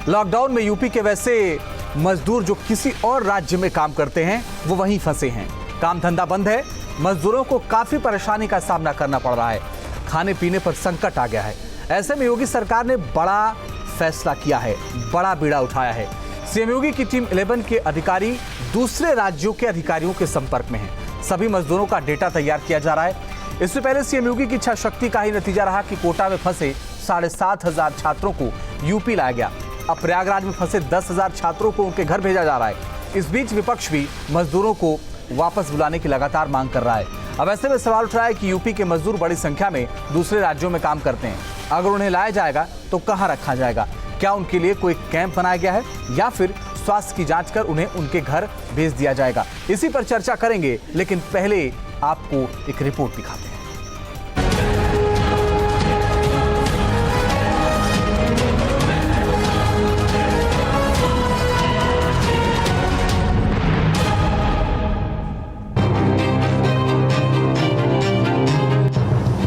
Lockdown में UP के वैसे मजदूर जो किसी और राज्य में काम करते हैं वो वहीं फंसे हैं। काम धंधा बंद है, मजदूरों को काफी परेशानी का सामना करना पड़ रहा है। खाने पीने पर संकट आ गया है। ऐसे में योगी सरकार ने बड़ा फैसला किया है, बड़ा बीड़ा उठाया है। सीएम योगी की टीम 11 के अधिकारी दूसरे राज्यों के अधिकारियों के संपर्क में हैं। सभी मजदूरों का डेटा तैयार किया जा रहा है। इससे पहले सीएम योगी की इच्छा शक्ति का ही नतीजा रहा कि कोटा में फंसे 7,500 छात्रों को यूपी लाया गया। अब प्रयागराज में फंसे 10,000 छात्रों को उनके घर भेजा जा रहा है। इस बीच विपक्ष भी मजदूरों को वापस बुलाने की लगातार मांग कर रहा है। अब ऐसे में सवाल उठ रहा है कि यूपी के मजदूर बड़ी संख्या में दूसरे राज्यों में काम करते हैं। अगर उन्हें लाया जाएगा तो कहां रखा जाएगा? क्या उनके लिए कोई कैंप बनाया गया है या फिर स्वास्थ्य की जांच कर उन्हें उनके घर भेज दिया जाएगा? इसी पर चर्चा करेंगे, लेकिन पहले आपको एक रिपोर्ट दिखाते हैं।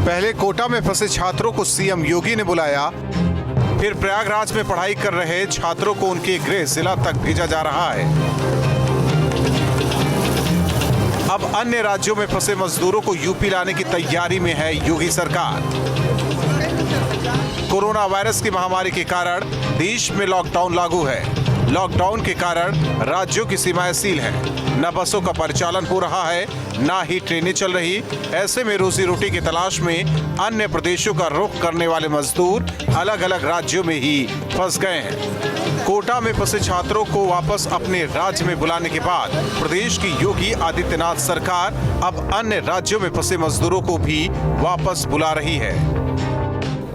पहले कोटा में फंसे छात्रों को सीएम योगी ने बुलाया, फिर प्रयागराज में पढ़ाई कर रहे छात्रों को उनके गृह जिला तक भेजा जा रहा है। अब अन्य राज्यों में फंसे मजदूरों को यूपी लाने की तैयारी में है योगी सरकार। कोरोना वायरस की महामारी के कारण देश में लॉकडाउन लागू है। लॉकडाउन के कारण राज्यों की सीमाएं सील हैं। न बसों का परिचालन हो रहा है, ना ही ट्रेनें चल रही। ऐसे में रोजी रोटी की तलाश में अन्य प्रदेशों का रुख करने वाले मजदूर अलग अलग राज्यों में ही फंस गए हैं। कोटा में फंसे छात्रों को वापस अपने राज्य में बुलाने के बाद प्रदेश की योगी आदित्यनाथ सरकार अब अन्य राज्यों में फंसे मजदूरों को भी वापस बुला रही है।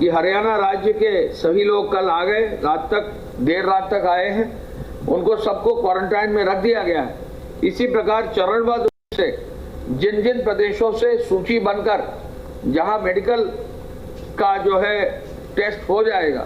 ये हरियाणा राज्य के सभी लोग कल आ गए, देर रात तक आए हैं। उनको सबको क्वारंटाइन में रख दिया गया है। इसी प्रकार चरणबद्ध रूप से जिन जिन प्रदेशों से सूची बनकर जहां मेडिकल का जो है टेस्ट हो जाएगा,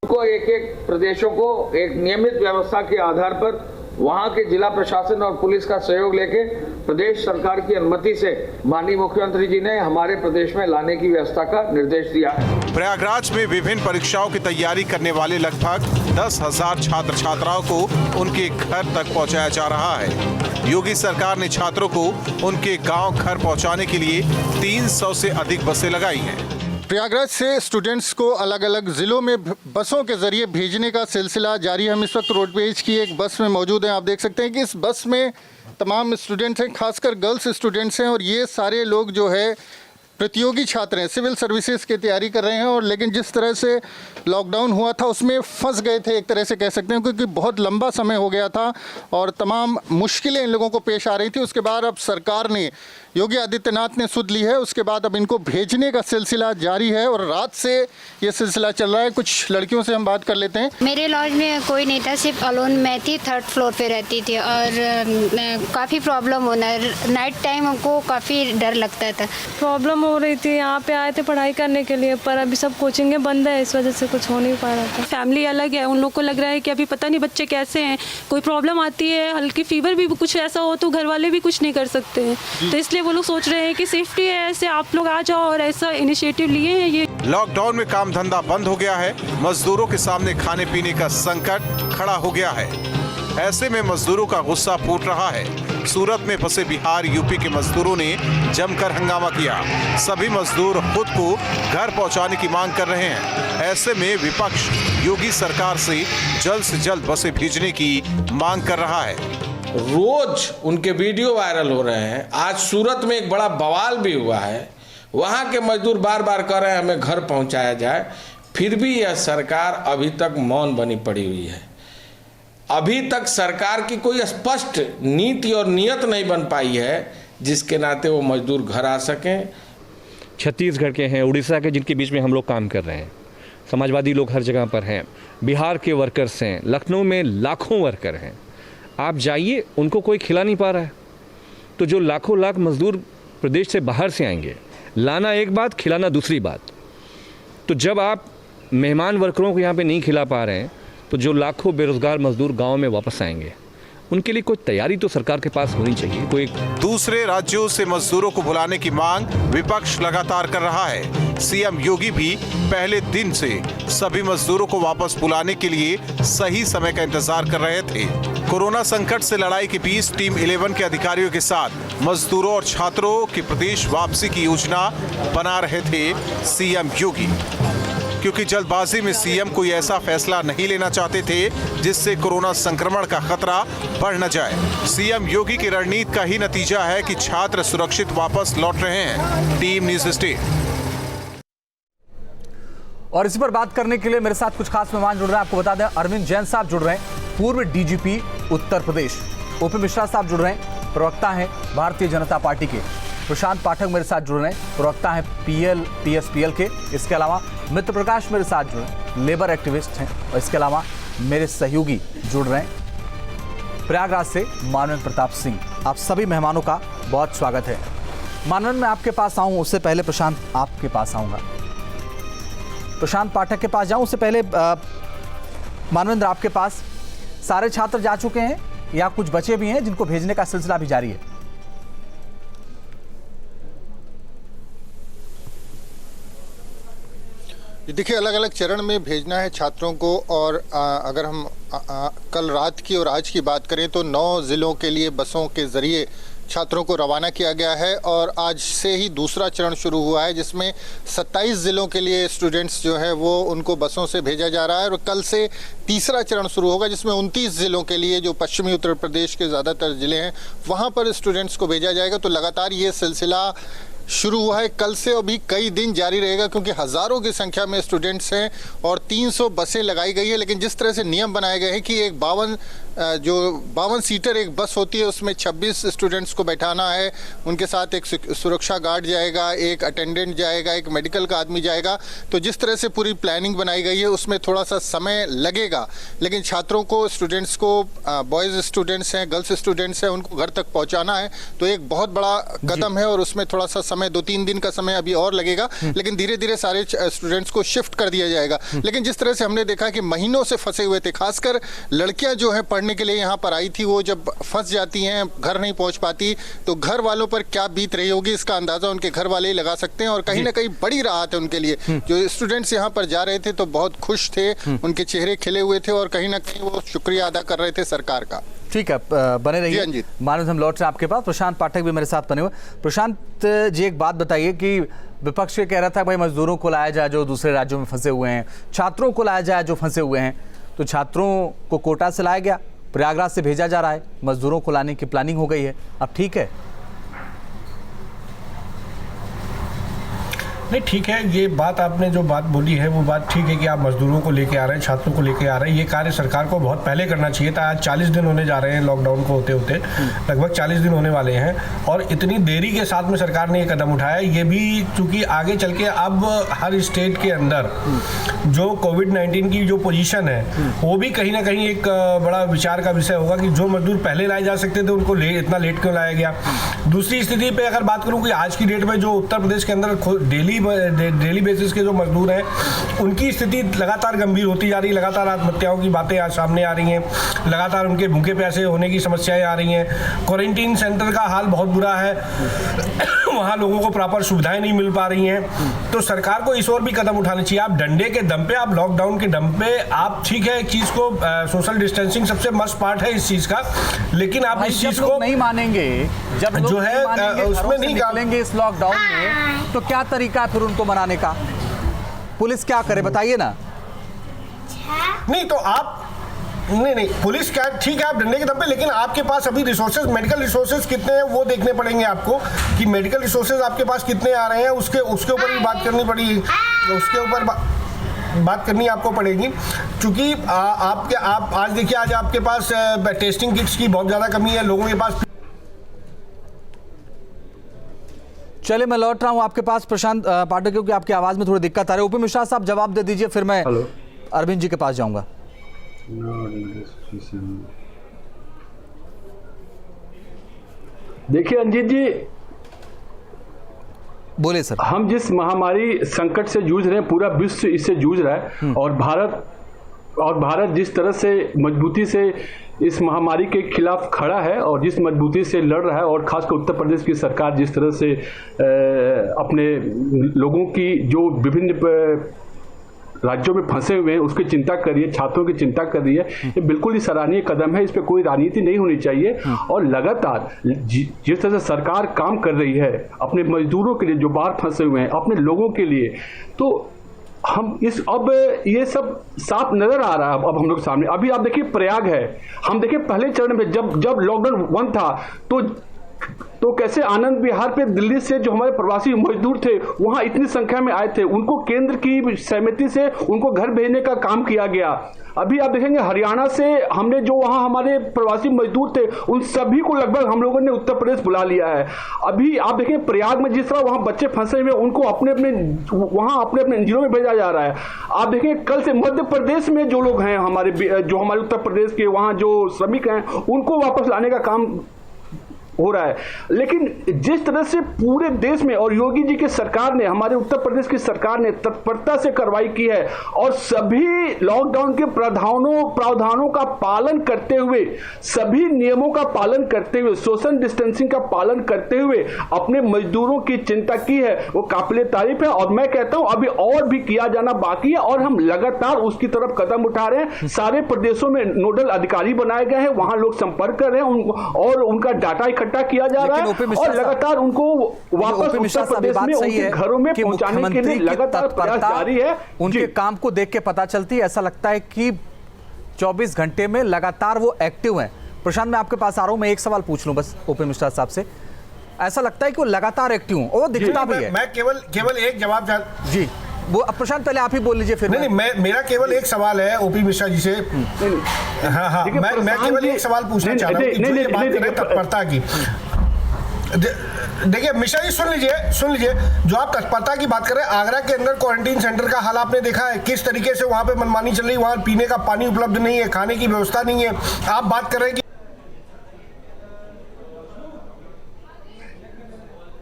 उनको एक एक प्रदेशों को एक नियमित व्यवस्था के आधार पर वहां के जिला प्रशासन और पुलिस का सहयोग लेके प्रदेश सरकार की अनुमति से माननीय मुख्यमंत्री जी ने हमारे प्रदेश में लाने की व्यवस्था का निर्देश दिया है। प्रयागराज में विभिन्न परीक्षाओं की तैयारी करने वाले लगभग 10,000 छात्र छात्राओं को उनके घर तक पहुंचाया जा रहा है। योगी सरकार ने छात्रों को उनके गांव घर पहुंचाने के लिए 300 से अधिक बसें लगाई हैं। प्रयागराज से स्टूडेंट्स को अलग अलग ज़िलों में बसों के ज़रिए भेजने का सिलसिला जारी है। हम इस वक्त रोडवेज की एक बस में मौजूद हैं। आप देख सकते हैं कि इस बस में तमाम स्टूडेंट्स हैं, खासकर गर्ल्स स्टूडेंट्स हैं, और ये सारे लोग जो है प्रतियोगी छात्र हैं, सिविल सर्विसेज की तैयारी कर रहे हैं। और लेकिन जिस तरह से लॉकडाउन हुआ था उसमें फंस गए थे, एक तरह से कह सकते हैं, क्योंकि बहुत लंबा समय हो गया था और तमाम मुश्किलें इन लोगों को पेश आ रही थी। उसके बाद अब सरकार ने, योगी आदित्यनाथ ने सुध ली है। उसके बाद अब इनको भेजने का सिलसिला जारी है और रात से ये सिलसिला चल रहा है। कुछ लड़कियों से हम बात कर लेते हैं। मेरे लॉज में कोई नहीं था, सिर्फ अलोन मैं थी, 3rd फ्लोर पे रहती थी और काफ़ी प्रॉब्लम होना, नाइट टाइम हमको काफ़ी डर लगता था। प्रॉब्लम हो रही थी, यहाँ पे आए थे पढ़ाई करने के लिए, पर अभी सब कोचिंगें बंद है, इस वजह से कुछ हो नहीं पा रहा था। फैमिली अलग है, उन लोग को लग रहा है कि अभी पता नहीं बच्चे कैसे हैं, कोई प्रॉब्लम आती है, हल्की फीवर भी कुछ ऐसा हो तो घर वाले भी कुछ नहीं कर सकते हैं। तो इसलिए वो लोग सोच रहे हैं कि सेफ्टी है, ऐसे आप लोग आ जाओ और ऐसा इनिशिएटिव लिए हैं। ये लॉकडाउन में काम धंधा बंद हो गया है। मजदूरों के सामने खाने पीने का संकट खड़ा हो गया है। ऐसे में मजदूरों का गुस्सा फूट रहा है। सूरत में फंसे बिहार यूपी के मजदूरों ने जमकर हंगामा किया। सभी मजदूर खुद को घर पहुंचाने की मांग कर रहे हैं। ऐसे में विपक्ष योगी सरकार से जल्द बसें भेजने की मांग कर रहा है। रोज उनके वीडियो वायरल हो रहे हैं। आज सूरत में एक बड़ा बवाल भी हुआ है। वहाँ के मजदूर बार बार कह रहे हैं हमें घर पहुँचाया जाए, फिर भी यह सरकार अभी तक मौन बनी पड़ी हुई है। अभी तक सरकार की कोई स्पष्ट नीति और नियत नहीं बन पाई है जिसके नाते वो मजदूर घर आ सकें। छत्तीसगढ़ के हैं, उड़ीसा के, जिनके बीच में हम लोग काम कर रहे हैं। समाजवादी लोग हर जगह पर हैं, बिहार के वर्कर्स हैं, लखनऊ में लाखों वर्कर हैं। आप जाइए, उनको कोई खिला नहीं पा रहा है। तो जो लाखों लाख मजदूर प्रदेश से बाहर से आएंगे, लाना एक बात, खिलाना दूसरी बात। तो जब आप मेहमान वर्करों को यहाँ पे नहीं खिला पा रहे हैं तो जो लाखों बेरोजगार मजदूर गांव में वापस आएंगे उनके लिए कोई तैयारी तो सरकार के पास होनी चाहिए। कोई दूसरे राज्यों से मजदूरों को बुलाने की मांग विपक्ष लगातार कर रहा है। सीएम योगी भी पहले दिन से सभी मजदूरों को वापस बुलाने के लिए सही समय का इंतजार कर रहे थे। कोरोना संकट से लड़ाई के बीच टीम 11 के अधिकारियों के साथ मजदूरों और छात्रों की प्रदेश वापसी की योजना बना रहे थे सीएम योगी, क्योंकि जल्दबाजी में सीएम कोई ऐसा फैसला नहीं लेना चाहते थे जिससे कोरोना संक्रमण का खतरा बढ़ न जाए। सीएम योगी की रणनीति का ही नतीजा है कि छात्र सुरक्षित वापस लौट रहे हैं। Team news state. और इसी पर बात करने के लिए मेरे साथ कुछ खास मेहमान जुड़ रहे हैं। आपको बता दें, अरविंद जैन साहब जुड़ रहे हैं, पूर्व डीजीपी उत्तर प्रदेश। ओपी मिश्रा साहब जुड़ रहे हैं, प्रवक्ता हैं भारतीय जनता पार्टी के। प्रशांत पाठक मेरे साथ जुड़ रहे हैं, प्रवक्ता हैं पीएसपीएल के। इसके अलावा मित्र प्रकाश मेरे साथ जुड़ रहे हैं, लेबर एक्टिविस्ट हैं। और इसके अलावा मेरे सहयोगी जुड़ रहे हैं प्रयागराज से मानवेंद्र प्रताप सिंह। आप सभी मेहमानों का बहुत स्वागत है। मानवेंद्र, मैं आपके पास आऊँ उससे पहले प्रशांत आपके पास आऊँगा। प्रशांत पाठक के पास जाऊँ उससे पहले मानवेंद्र आपके पास सारे छात्र जा चुके हैं या कुछ बचे भी हैं जिनको भेजने का सिलसिला भी जारी है? देखिए, अलग अलग चरण में भेजना है छात्रों को। और अगर हम कल रात की और आज की बात करें तो 9 ज़िलों के लिए बसों के ज़रिए छात्रों को रवाना किया गया है और आज से ही दूसरा चरण शुरू हुआ है, जिसमें 27 ज़िलों के लिए स्टूडेंट्स जो है वो उनको बसों से भेजा जा रहा है। और कल से तीसरा चरण शुरू होगा, जिसमें 29 ज़िलों के लिए, जो पश्चिमी उत्तर प्रदेश के ज़्यादातर ज़िले हैं, वहाँ पर स्टूडेंट्स को भेजा जाएगा। तो लगातार ये सिलसिला शुरू हुआ है कल से, अभी कई दिन जारी रहेगा, क्योंकि हज़ारों की संख्या में स्टूडेंट्स हैं और 300 बसें लगाई गई है। लेकिन जिस तरह से नियम बनाए गए हैं कि एक 52 सीटर एक बस होती है, उसमें 26 स्टूडेंट्स को बैठाना है, उनके साथ एक सुरक्षा गार्ड जाएगा, एक अटेंडेंट जाएगा, एक मेडिकल का आदमी जाएगा। तो जिस तरह से पूरी प्लानिंग बनाई गई है उसमें थोड़ा सा समय लगेगा, लेकिन छात्रों को, स्टूडेंट्स को, बॉयज़ स्टूडेंट्स हैं, गर्ल्स स्टूडेंट्स हैं, उनको घर तक पहुँचाना है। तो एक बहुत बड़ा कदम है और उसमें थोड़ा सा समय, 2-3 दिन का समय अभी और लगेगा, लेकिन धीरे धीरे सारे स्टूडेंट्स को शिफ्ट कर दिया जाएगा। लेकिन जिस तरह से हमने देखा कि महीनों से फंसे हुए थे, खासकर लड़कियां जो हैं पढ़ने के लिए यहाँ पर आई थी, वो जब फंस जाती हैं, घर नहीं पहुँच पाती, तो घर वालों पर क्या बीत रही होगी इसका अंदाजा उनके घर वाले ही लगा सकते हैं। और कहीं ना कहीं बड़ी राहत है उनके लिए। जो स्टूडेंट्स यहाँ पर जा रहे थे तो बहुत खुश थे, उनके चेहरे खिले हुए थे और कहीं ना कहीं वो शुक्रिया अदा कर रहे थे सरकार का। ठीक है, बने रहिए। मानव, हम लौट रहे हैं आपके पास। प्रशांत पाठक भी मेरे साथ बने हुए। प्रशांत जी, एक बात बताइए कि विपक्ष ये कह रहा था भाई मजदूरों को लाया जाए जो दूसरे राज्यों में फंसे हुए हैं, छात्रों को लाया जाए जो फंसे हुए हैं। तो छात्रों को कोटा से लाया गया, प्रयागराज से भेजा जा रहा है, मजदूरों को लाने की प्लानिंग हो गई है। अब ठीक है? नहीं, ठीक है, ये बात आपने जो बात बोली है वो बात ठीक है कि आप मजदूरों को लेके आ रहे हैं, छात्रों को लेके आ रहे हैं। ये कार्य सरकार को बहुत पहले करना चाहिए था। आज 40 दिन होने जा रहे हैं लॉकडाउन को होते होते, लगभग 40 दिन होने वाले हैं और इतनी देरी के साथ में सरकार ने ये कदम उठाया। ये भी चूँकि आगे चल के अब हर स्टेट के अंदर जो कोविड-19 की जो पोजीशन है वो भी कहीं ना कहीं एक बड़ा विचार का विषय होगा कि जो मजदूर पहले लाए जा सकते थे उनको इतना लेट क्यों लाया गया। दूसरी स्थिति पर अगर बात करूँ कि आज की डेट में जो उत्तर प्रदेश के अंदर डेली बेसिस के जो मजदूर हैं उनकी स्थिति लगातार गंभीर होती जा रही है। लगातार आत्महत्याओं की बातें आज सामने आ रही हैं, लगातार उनके भूखे प्यासे होने की समस्याएं आ रही हैं। क्वारंटीन सेंटर का हाल बहुत बुरा है, वहाँ लोगों को प्रॉपर सुविधाएं नहीं मिल पा रही हैं। तो सरकार को इस ओर भी कदम उठाने चाहिए। आप डंडे के दम पे, आप लॉकडाउन के दम पे, आप ठीक है चीज़ को, सोशल डिस्टेंसिंग सबसे मस्ट पार्ट है इस चीज़ का, लेकिन आप इस चीज़ को नहीं मानेंगे, जब जो है उसमें नहीं निकलेंगे इस लॉकडाउन में, तो क्या तरीका है फिर उनको मनाने का? पुलिस क्या करे बताइए ना। नहीं तो आप नहीं पुलिस क्या, ठीक है आप डंडे के दम पे, लेकिन आपके पास अभी रिसोर्सेज, मेडिकल रिसोर्सेज कितने हैं वो देखने पड़ेंगे आपको कि मेडिकल रिसोर्सेज आपके पास कितने आ रहे हैं, उसके ऊपर भी बात करनी पड़ेगी, उसके ऊपर बात करनी आपको पड़ेगी। क्योंकि आप आज देखिए, आज आपके पास टेस्टिंग किट्स की बहुत ज़्यादा कमी है लोगों के पास। चलिए, मैं लौट रहा हूं आपके पास प्रशांत पाठक, क्योंकि आपकी आवाज में थोड़ी दिक्कत आ रही है। ओपी मिश्रा साहब जवाब दे दीजिए, फिर मैं अरविंद जी के पास जाऊंगा। देखिए अंजित जी, बोले सर। हम जिस महामारी संकट से जूझ रहे हैं, पूरा विश्व इससे जूझ रहा है और भारत और भारत जिस तरह से मजबूती से इस महामारी के खिलाफ खड़ा है और जिस मजबूती से लड़ रहा है, और खासकर उत्तर प्रदेश की सरकार जिस तरह से अपने लोगों की जो विभिन्न राज्यों में फंसे हुए हैं उसकी चिंता कर रही है, छात्रों की चिंता कर रही है, ये बिल्कुल ही सराहनीय कदम है। इस पर कोई राजनीति नहीं होनी चाहिए। और लगातार जिस तरह से सरकार काम कर रही है अपने मजदूरों के लिए जो बाहर फंसे हुए हैं, अपने लोगों के लिए, तो हम अब ये सब साफ नजर आ रहा है अब हम लोग सामने। अभी आप देखिए प्रयाग है, हम देखिए पहले चरण में जब लॉकडाउन 1 था तो कैसे आनंद विहार पे दिल्ली से जो हमारे प्रवासी मजदूर थे वहां इतनी संख्या में आए थे, उनको केंद्र की सहमति से उनको घर भेजने का काम किया गया। अभी आप देखेंगे हरियाणा से हमने जो वहां हमारे प्रवासी मजदूर थे उन सभी को लगभग हम लोगों ने उत्तर प्रदेश बुला लिया है। अभी आप देखें प्रयाग में जिस तरह वहां बच्चे फंसे हुए उनको अपने अपने जिलों में भेजा जा रहा है। आप देखें कल से मध्य प्रदेश में जो लोग हैं जो हमारे उत्तर प्रदेश के वहां जो श्रमिक हैं उनको वापस लाने का काम हो रहा है। लेकिन जिस तरह से पूरे देश में और योगी जी की सरकार ने, हमारे उत्तर प्रदेश की सरकार ने तत्परता से कार्रवाई की है और सभी लॉकडाउन के प्रावधानों का पालन करते हुए, सभी नियमों का पालन करते हुए, सोशल डिस्टेंसिंग का पालन करते हुए अपने मजदूरों की चिंता की है, वो काबिले तारीफ है। और मैं कहता हूं अभी और भी किया जाना बाकी है और हम लगातार उसकी तरफ कदम उठा रहे हैं। सारे प्रदेशों में नोडल अधिकारी बनाए गए हैं, वहां लोग संपर्क कर रहे हैं और उनका डाटा इकट्ठा किया जा रहा है और लगातार उनको वापस उत्तर प्रदेश में उनके घरों में पहुंचाने के लिए लगातार प्रयास जारी है। उनके काम को देख के पता चलती है, ऐसा लगता है कि 24 घंटे में लगातार वो एक्टिव हैं। प्रशांत, मैं आपके पास आ रहा हूं, मैं एक सवाल पूछ लूं बस ओपी मिश्रा साहब से। ऐसा लगता है कि वो लगातार एक्टिव हैं, वो दिखता भी है। मैं केवल एक जवाब जी, वो प्रशांत पहले आप ही बोल लीजिए फिर। नहीं, मेरा केवल एक सवाल है ओपी मिश्रा जी से। हाँ, मैं केवल एक सवाल पूछना चाह रहा हूँ कि जो ये बात कर रहे हैं तत्परता की। देखिए मिश्रा जी सुन लीजिए, जो आप तत्परता की बात कर रहे हैं, आगरा के अंदर क्वारंटीन सेंटर का हाल आपने देखा है किस तरीके से वहां पे मनमानी चल रही है, वहां पीने का पानी उपलब्ध नहीं है, खाने की व्यवस्था नहीं है। आप बात कर रहे हैं कि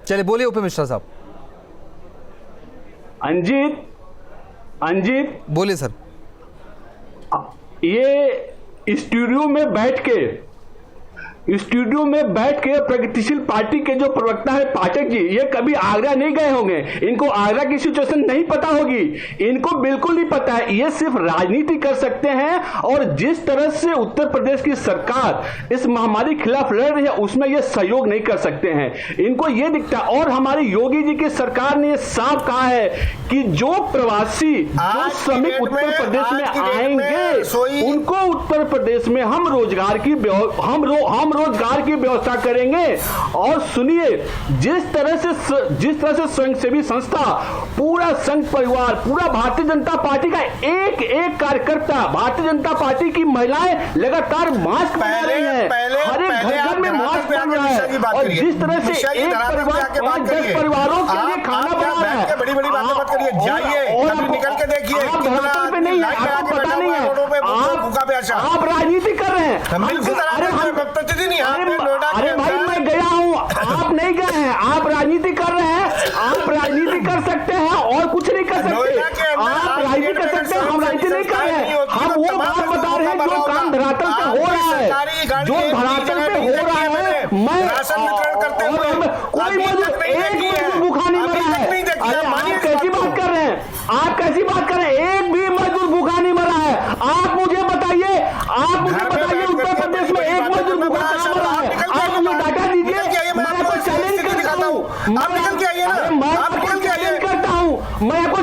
चलिए बोलिए ओपी मिश्रा साहब। अंजित बोलिए सर। ये स्टूडियो में बैठ के प्रगतिशील पार्टी के जो प्रवक्ता है पाठक जी, ये कभी आगरा नहीं गए होंगे, इनको आगरा की सिचुएशन नहीं पता होगी, इनको बिल्कुल नहीं पता है। ये सिर्फ राजनीति कर सकते हैं और जिस तरह से उत्तर प्रदेश की सरकार इस महामारी के खिलाफ लड़ रही है उसमें ये सहयोग नहीं कर सकते हैं, इनको ये दिखता है। और हमारे योगी जी की सरकार ने साफ कहा है कि जो प्रवासी जो श्रमिक उत्तर प्रदेश में आएंगे उनको उत्तर प्रदेश में हम रोजगार की व्यवस्था करेंगे। और सुनिए, जिस तरह से स्वयंसेवी संस्था, पूरा संघ परिवार, पूरा भारतीय जनता पार्टी का एक कार्यकर्ता, भारतीय जनता पार्टी की महिलाएं लगातार मास्क बना रही हैं, हर एक घर में मास्क बन रहा है और जिस तरह से एक परिवार 10 परिवारों के लिए खाना बना रहा है। बड़ी बातें मत करिए, जाइए और निकल के देखिए, आप धरातल पे नहीं है, आपको पता नहीं है, आप राजनीति कर रहे हैं। अरे भाई मैं गया हूँ, आप नहीं गए हैं, आप राजनीति कर रहे हैं, आप राजनीति कर सकते हैं और कुछ नहीं कर सकते। आप राजनीति कर सकते हैं, हम राजनीति नहीं कर रहे हैं, हम वो बात बता रहे हैं जो काम धरातल पे हो रहा है, जो धरातल पे हो रहा है। मैं कोई मजदूर एक मजदूर भूखा नहीं मरा है। अरे आप कैसी बात कर रहे हैं, आप कैसी बात कर रहे हैं, एक भी मजदूर भूखा नहीं मरा है। आप मुझे बताइए उत्तर प्रदेश में एक मजदूर भूखा कहाँ मरा है, आप मुझे डाटा दीजिए। मैं आपको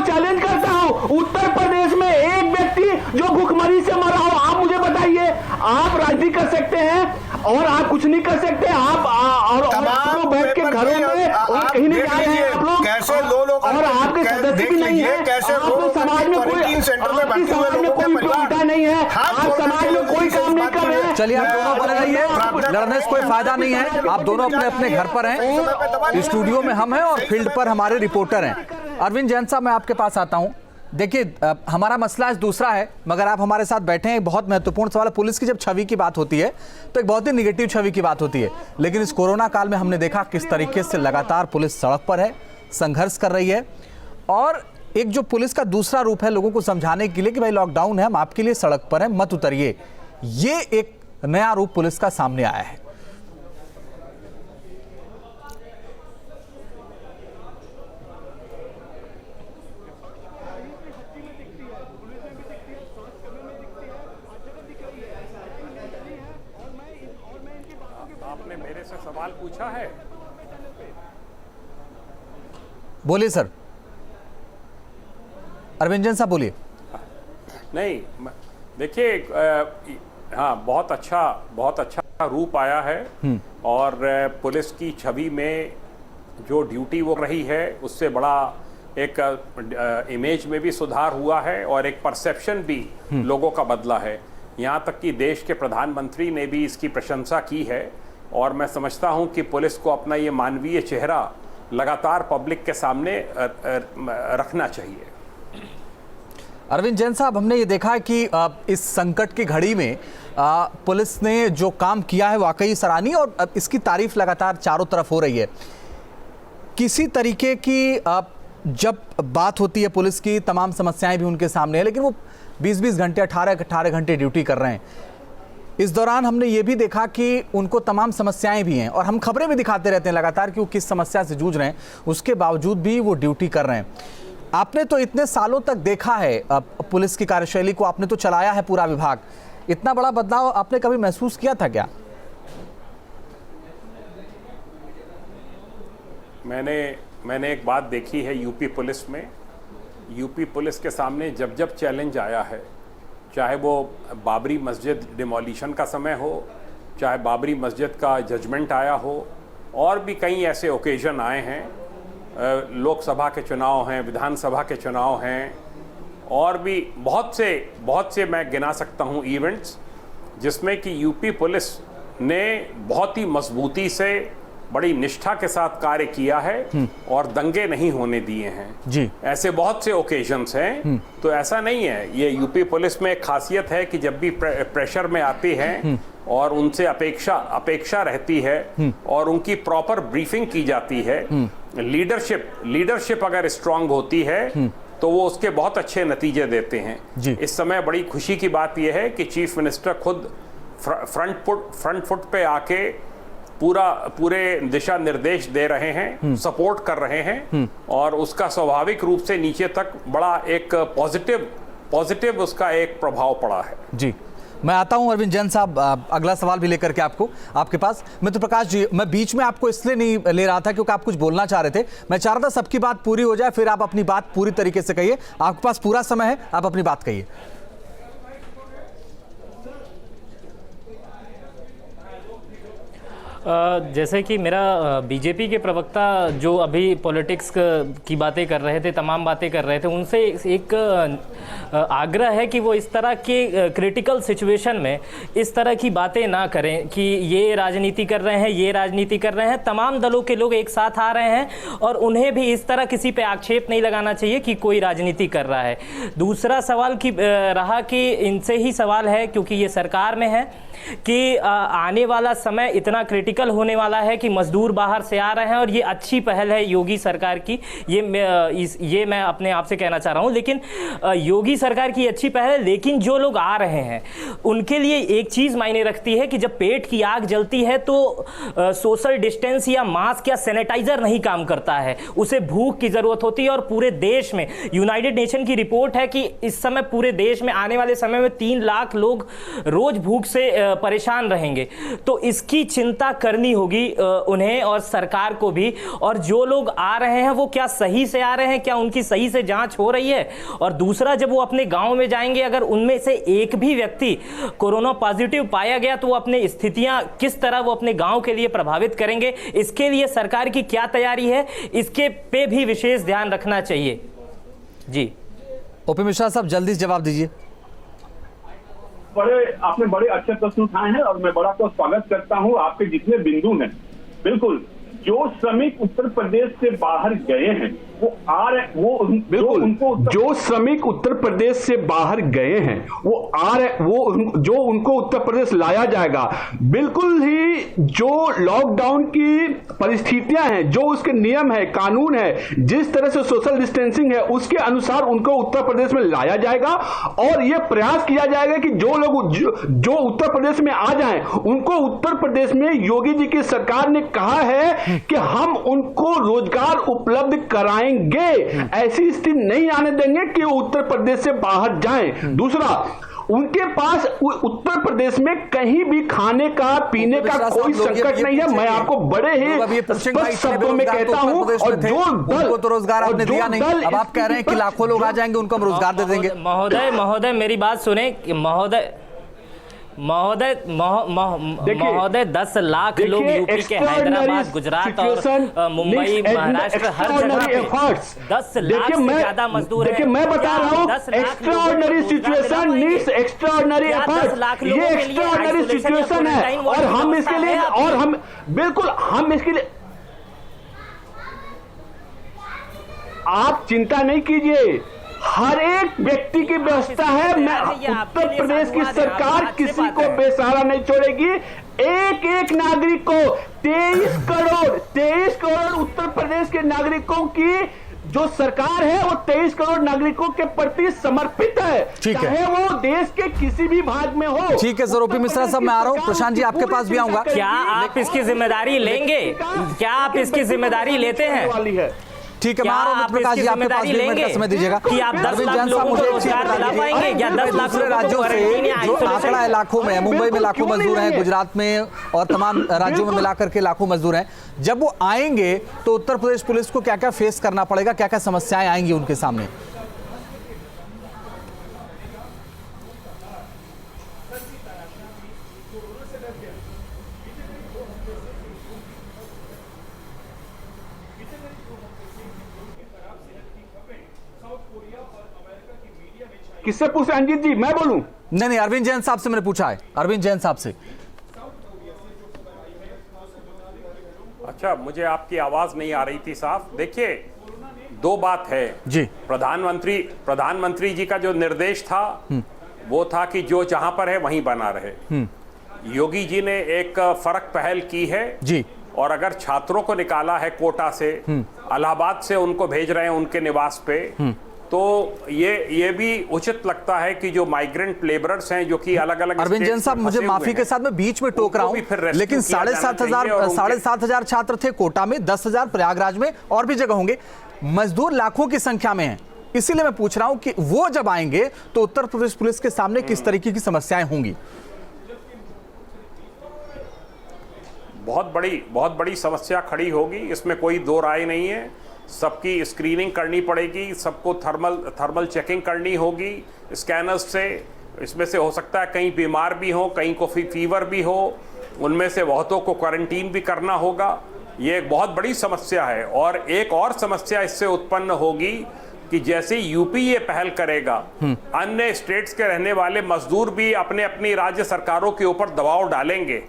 चैलेंज करता हूँ, उत्तर प्रदेश में एक व्यक्ति जो भूखमरी से मरा हो, आप मुझे बताइए। आप राजनीति कर सकते हैं और आप कुछ नहीं कर सकते। आप और बैठ के घरों में और कहीं नहीं जा रहे हैं आप लोग, कैसे लोग और आपके सदस्य भी नहीं है, आपके समाज में कोई उपयोगिता नहीं है, आप समाज में कोई काम नहीं कर रहे हैं। चलिए आप दोनों बने रहिए, लड़ने से कोई फायदा नहीं है, आप दोनों अपने अपने घर पर हैं, स्टूडियो में हम हैं और फील्ड पर हमारे रिपोर्टर हैं। अरविंद जैन साहब, मैं आपके पास आता हूं। देखिए हमारा मसला आज दूसरा है, मगर आप हमारे साथ बैठे हैं। एक बहुत महत्वपूर्ण सवाल है, पुलिस की जब छवि की बात होती है तो एक बहुत ही निगेटिव छवि की बात होती है, लेकिन इस कोरोना काल में हमने देखा किस तरीके से लगातार पुलिस सड़क पर है, संघर्ष कर रही है और एक जो पुलिस का दूसरा रूप है लोगों को समझाने के लिए कि भाई लॉकडाउन है, हम आपके लिए सड़क पर हैं, मत उतरिए, ये एक नया रूप पुलिस का सामने आया है। आपने मेरे से सवाल पूछा है? बोलिए सर, अरविंद जैन साहब बोलिए। नहीं, देखिए, हाँ, बहुत अच्छा रूप आया है और पुलिस की छवि में जो ड्यूटी वो रही है उससे बड़ा एक इमेज में भी सुधार हुआ है और एक परसेप्शन भी लोगों का बदला है। यहाँ तक कि देश के प्रधानमंत्री ने भी इसकी प्रशंसा की है और मैं समझता हूँ कि पुलिस को अपना ये मानवीय चेहरा लगातार पब्लिक के सामने रखना चाहिए। अरविंद जैन साहब, हमने ये देखा है कि इस संकट की घड़ी में पुलिस ने जो काम किया है वाकई सराहनीय और इसकी तारीफ लगातार चारों तरफ हो रही है। किसी तरीके की जब बात होती है पुलिस की, तमाम समस्याएं भी उनके सामने है, लेकिन वो 20-20 घंटे 18 घंटे ड्यूटी कर रहे हैं। इस दौरान हमने ये भी देखा कि उनको तमाम समस्याएं भी हैं और हम खबरें भी दिखाते रहते हैं लगातार कि वो किस समस्या से जूझ रहे हैं, उसके बावजूद भी वो ड्यूटी कर रहे हैं। आपने तो इतने सालों तक देखा है पुलिस की कार्यशैली को, आपने तो चलाया है पूरा विभाग, इतना बड़ा बदलाव आपने कभी महसूस किया था क्या? मैंने एक बात देखी है यूपी पुलिस में। यूपी पुलिस के सामने जब जब चैलेंज आया है, चाहे वो बाबरी मस्जिद डिमोलिशन का समय हो, चाहे बाबरी मस्जिद का जजमेंट आया हो, और भी कई ऐसे ओकेजन आए हैं, लोकसभा के चुनाव हैं, विधानसभा के चुनाव हैं, और भी बहुत से मैं गिना सकता हूं इवेंट्स जिसमें कि यूपी पुलिस ने बहुत ही मजबूती से, बड़ी निष्ठा के साथ कार्य किया है और दंगे नहीं होने दिए हैं जी। ऐसे बहुत से ओकेजन्स हैं। तो ऐसा नहीं है, ये यूपी पुलिस में एक खासियत है कि जब भी प्रेशर में आती हैं और उनसे अपेक्षा रहती है और उनकी प्रॉपर ब्रीफिंग की जाती है, लीडरशिप अगर स्ट्रांग होती है तो वो उसके बहुत अच्छे नतीजे देते हैं जी। इस समय बड़ी खुशी की बात यह है कि चीफ मिनिस्टर खुद फ्रंट फुट पे आके पूरे दिशा निर्देश दे रहे हैं, सपोर्ट कर रहे हैं और उसका स्वाभाविक रूप से नीचे तक बड़ा एक पॉजिटिव उसका एक प्रभाव पड़ा है जी। मैं आता हूं अरविंद जैन साहब, अगला सवाल भी लेकर के आपके पास। मित्र प्रकाश जी, मैं बीच में आपको इसलिए नहीं ले रहा था क्योंकि आप कुछ बोलना चाह रहे थे। मैं चाह रहा था सबकी बात पूरी हो जाए, फिर आप अपनी बात पूरी तरीके से कहिए। आपके पास पूरा समय है, आप अपनी बात कहिए। जैसे कि मेरा बीजेपी के प्रवक्ता जो अभी पॉलिटिक्स की बातें कर रहे थे, तमाम बातें कर रहे थे, उनसे एक आग्रह है कि वो इस तरह के क्रिटिकल सिचुएशन में इस तरह की बातें ना करें कि ये राजनीति कर रहे हैं, ये राजनीति कर रहे हैं। तमाम दलों के लोग एक साथ आ रहे हैं और उन्हें भी इस तरह किसी पे आक्षेप नहीं लगाना चाहिए कि कोई राजनीति कर रहा है। दूसरा सवाल रहा कि इनसे ही सवाल है, क्योंकि ये सरकार में है, कि आने वाला समय इतना क्रिटिकल होने वाला है कि मजदूर बाहर से आ रहे हैं और ये अच्छी पहल है योगी सरकार की। ये मैं अपने आप से कहना चाह रहा हूँ। लेकिन योगी सरकार की अच्छी पहल है, लेकिन जो लोग आ रहे हैं उनके लिए एक चीज़ मायने रखती है कि जब पेट की आग जलती है तो सोशल डिस्टेंस या मास्क या सैनिटाइजर नहीं काम करता है, उसे भूख की ज़रूरत होती है। और पूरे देश में यूनाइटेड नेशन की रिपोर्ट है कि इस समय पूरे देश में आने वाले समय में 3 लाख लोग रोज भूख से परेशान रहेंगे। तो इसकी चिंता करनी होगी उन्हें और सरकार को भी। और जो लोग आ रहे हैं वो क्या सही से आ रहे हैं, क्या उनकी सही से जांच हो रही है? और दूसरा, जब वो अपने गांव में जाएंगे, अगर उनमें से एक भी व्यक्ति कोरोना पॉजिटिव पाया गया तो वो अपने स्थितियां किस तरह वो अपने गांव के लिए प्रभावित करेंगे, इसके लिए सरकार की क्या तैयारी है, इसके पे भी विशेष ध्यान रखना चाहिए जी। ओपी मिश्रा साहब, जल्दी से जवाब दीजिए। आपने बड़े अच्छे प्रश्न उठाए हैं और मैं बड़ा तो स्वागत करता हूं। आपके जितने बिंदु हैं, बिल्कुल जो श्रमिक उत्तर प्रदेश से बाहर गए हैं वो आ रहे, वो बिल्कुल उनको जो श्रमिक उत्तर प्रदेश से बाहर गए हैं वो आ रहे, वो जो उनको उत्तर प्रदेश लाया जाएगा, बिल्कुल ही जो लॉकडाउन की परिस्थितियां हैं, जो उसके नियम है, कानून है, जिस तरह से सोशल डिस्टेंसिंग है, उसके अनुसार उनको उत्तर प्रदेश में लाया जाएगा। और यह प्रयास किया जाएगा कि जो लोग जो उत्तर प्रदेश में आ जाएं, उनको उत्तर प्रदेश में योगी जी की सरकार ने कहा है कि हम उनको रोजगार उपलब्ध कराएंगे, ऐसी स्थिति नहीं आने देंगे कि वो उत्तर प्रदेश से बाहर जाएं। दूसरा, उनके पास उत्तर प्रदेश में कहीं भी खाने का पीने का कोई संकट नहीं है। मैं आपको बड़े ही स्पष्ट शब्दों में कहता हूं। और जो दल तो रोजगार आपने दिया नहीं, अब आप कह रहे हैं कि लाखों लोग आ जाएंगे, उनको हम रोजगार दे देंगे। महोदय मेरी बात सुने। महोदय 10 लाख लोग यूपी के हैदराबाद, गुजरात और मुंबई, महाराष्ट्र, हर जगह पे 10 लाख से ज्यादा मजदूर हैं। देखिए मैं बता रहा हूँ, extraordinary situation needs extraordinary efforts. ये एक्स्ट्राऑर्डिनरी सिचुएशन है और हम इसके लिए, और हम बिल्कुल हम इसके लिए, आप चिंता नहीं कीजिए, हर एक व्यक्ति की व्यवस्था है। मैं उत्तर प्रदेश की सरकार किसी को बेसहारा नहीं छोड़ेगी। एक एक नागरिक को 23 करोड़ उत्तर प्रदेश के नागरिकों की जो सरकार है वो 23 करोड़ नागरिकों के प्रति समर्पित है, चाहे वो देश के किसी भी भाग में हो। ठीक है सर, ओपी मिश्रा साहब मैं आ रहा हूँ, प्रशांत जी आपके पास भी आऊंगा। क्या आप इसकी जिम्मेदारी लेंगे? क्या आप इसकी जिम्मेदारी लेते हैं? ठीक है, प्रकाश जी आपके पास लेंगे समय दीजिएगा कि आप 10 लाख लोगों को रोजगार दिला पाएंगे या 10 लाख राज्यों से जो आंकड़ा है लाखों में, मुंबई में लाखों मजदूर हैं, गुजरात में और तमाम राज्यों में मिलाकर के लाखों मजदूर हैं, जब वो आएंगे तो उत्तर प्रदेश पुलिस को क्या क्या फेस करना पड़ेगा, क्या क्या समस्याएं आएंगी उनके सामने? किससे पूछे अंजित जी, मैं बोलूं? नहीं, अरविंद जैन साहब से मैंने पूछा है, अरविंद जैन साहब से। अच्छा, मुझे आपकी आवाज नहीं आ रही थी साफ। देखिए, दो बात है जी। प्रधानमंत्री जी का जो निर्देश था वो था कि जो जहां पर है वहीं बना रहे। योगी जी ने एक फर्क पहल की है जी, और अगर छात्रों को निकाला है कोटा से, इलाहाबाद से उनको भेज रहे हैं उनके निवास पे, तो ये भी उचित लगता है कि जो माइग्रेंट लेबरर्स हैं जो कि अलग-अलग अरविंद जैन साहब, मुझे माफी के साथ मैं बीच में टोक रहा हूं, लेकिन 7,500 छात्र थे कोटा में, 10,000 प्रयागराज में, और भी जगह होंगे, मजदूर लाखों की संख्या में हैं। इसीलिए मैं पूछ रहा हूं कि वो जब आएंगे तो उत्तर प्रदेश पुलिस के सामने किस तरीके की समस्याएं होंगी? बहुत बड़ी समस्या खड़ी होगी, इसमें कोई दो राय नहीं है। सबकी स्क्रीनिंग करनी पड़ेगी, सबको थर्मल चेकिंग करनी होगी स्कैनर्स से। इसमें से हो सकता है कहीं बीमार भी हो, कहीं को फीवर भी हो, उनमें से बहुतों को क्वारंटीन भी करना होगा। ये एक बहुत बड़ी समस्या है। और एक और समस्या इससे उत्पन्न होगी कि जैसे यूपी ये पहल करेगा, अन्य स्टेट्स के रहने वाले मजदूर भी अपने अपनी राज्य सरकारों के ऊपर दबाव डालेंगे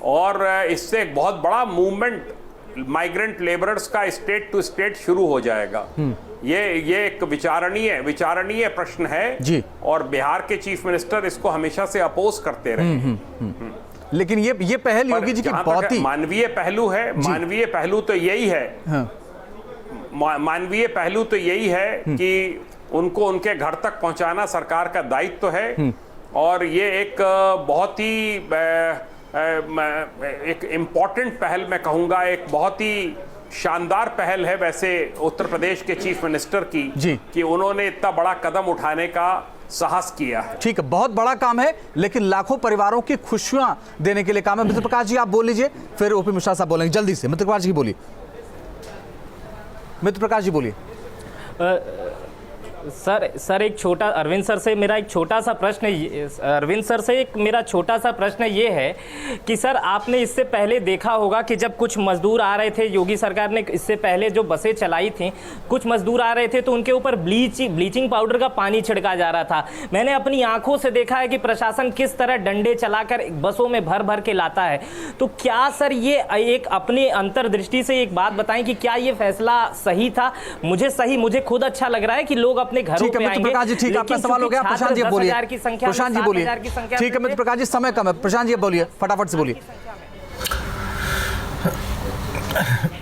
और इससे एक बहुत बड़ा मूवमेंट माइग्रेंट लेबरर्स का स्टेट टू स्टेट शुरू हो जाएगा। ये एक विचारणीय प्रश्न है जी। और बिहार के चीफ मिनिस्टर इसको हमेशा से अपोज करते रहे। लेकिन ये पहल योगी जी की बहुत ही मानवीय पहलू है। मानवीय पहलू तो यही है, मानवीय पहलू तो यही है कि उनको उनके घर तक पहुंचाना सरकार का दायित्व है। और ये एक बहुत ही एक इम्पॉर्टेंट पहल, मैं कहूंगा एक बहुत ही शानदार पहल है वैसे उत्तर प्रदेश के चीफ मिनिस्टर की जी, कि उन्होंने इतना बड़ा कदम उठाने का साहस किया है। ठीक है, बहुत बड़ा काम है, लेकिन लाखों परिवारों की खुशियां देने के लिए काम है। मित्र प्रकाश जी आप बोल लीजिए, फिर ओपी मिश्रा साहब बोलेंगे जल्दी से। मित्र प्रकाश जी बोलिए। मित्र प्रकाश जी बोलिए। सर एक छोटा अरविंद सर से मेरा एक छोटा सा प्रश्न अरविंद सर से एक मेरा छोटा सा प्रश्न ये है कि सर आपने इससे पहले देखा होगा कि जब कुछ मजदूर आ रहे थे, योगी सरकार ने इससे पहले जो बसें चलाई थी, कुछ मजदूर आ रहे थे तो उनके ऊपर ब्लीचिंग पाउडर का पानी छिड़का जा रहा था। मैंने अपनी आंखों से देखा है कि प्रशासन किस तरह डंडे चलाकर बसों में भर भर के लाता है। तो क्या सर ये एक अपनी अंतर्दृष्टि से एक बात बताएं कि क्या ये फैसला सही था? मुझे खुद अच्छा लग रहा है कि लोग अपने घरों पे आएंगे। प्रकाश जी ठीक है, आपका सवाल हो गया। प्रशांत जी बोलिए। प्रशांत जी बोलिए। ठीक है मित्र प्रकाश जी, समय कम है, प्रशांत जी बोलिए, फटाफट से बोलिए।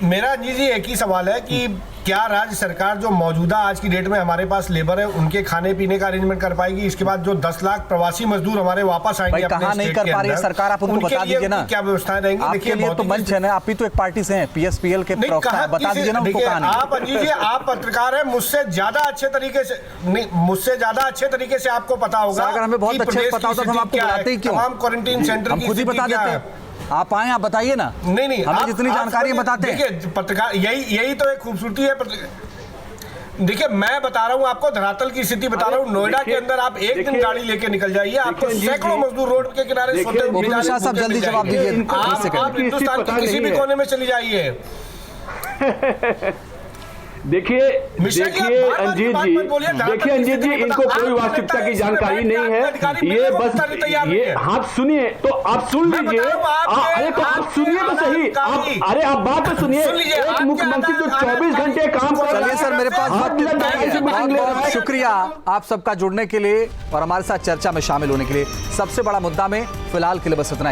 मेरा जी एक ही सवाल है कि क्या राज्य सरकार जो मौजूदा आज की डेट में हमारे पास लेबर है उनके खाने पीने का अरेंजमेंट कर पाएगी? इसके बाद जो 10 लाख प्रवासी मजदूर हमारे वापस आएंगे अपने कहाँ नहीं कर पा रही है सरकार, आप उनको बता दीजिए ना क्या व्यवस्थाएं रहेंगी? आपके लिए तो मंच है ना, आप भी तो एक पार्टी से हैं, पीएसपीएल के प्रवक्ता, बता दीजिए ना उनको कहां। आप अजीत जी आप पत्रकार हैं, मुझसे ज्यादा अच्छे तरीके से आपको पता होगा। अगर हमें बहुत अच्छे पता होता तो हम आपको बुलाते ही क्यों? तमाम क्वारंटीन सेंटर हम खुद ही बता देते हैं। आप आए, आप बताइए ना। नहीं हमें जितनी जानकारी बताते हैं। देखिए पत्रकार यही तो एक खूबसूरती है। देखिए मैं बता रहा हूँ आपको, धरातल की स्थिति बता रहा हूँ। नोएडा के अंदर आप एक दिन गाड़ी लेके निकल जाइए, आपको सैकड़ों मजदूर रोड के किनारे सोते हुए साहब जल्दी जवाब दीजिए। आप हिंदुस्तान के किसी भी कोने में चली जाइए। देखिए अंजीत जी इनको कोई वास्तविकता की जानकारी नहीं है। ये बस ये आप सुनिए तो आप सुन लीजिए। अरे तो आप सुनिए तो सही। आप बात तो सुनिए। एक मुख्यमंत्री जो 24 घंटे काम कर रहा है। सर मेरे पास बहुत शुक्रिया आप सबका जुड़ने के लिए और हमारे साथ चर्चा में शामिल होने के लिए। सबसे बड़ा मुद्दा में फिलहाल के लिए बस इतना ही।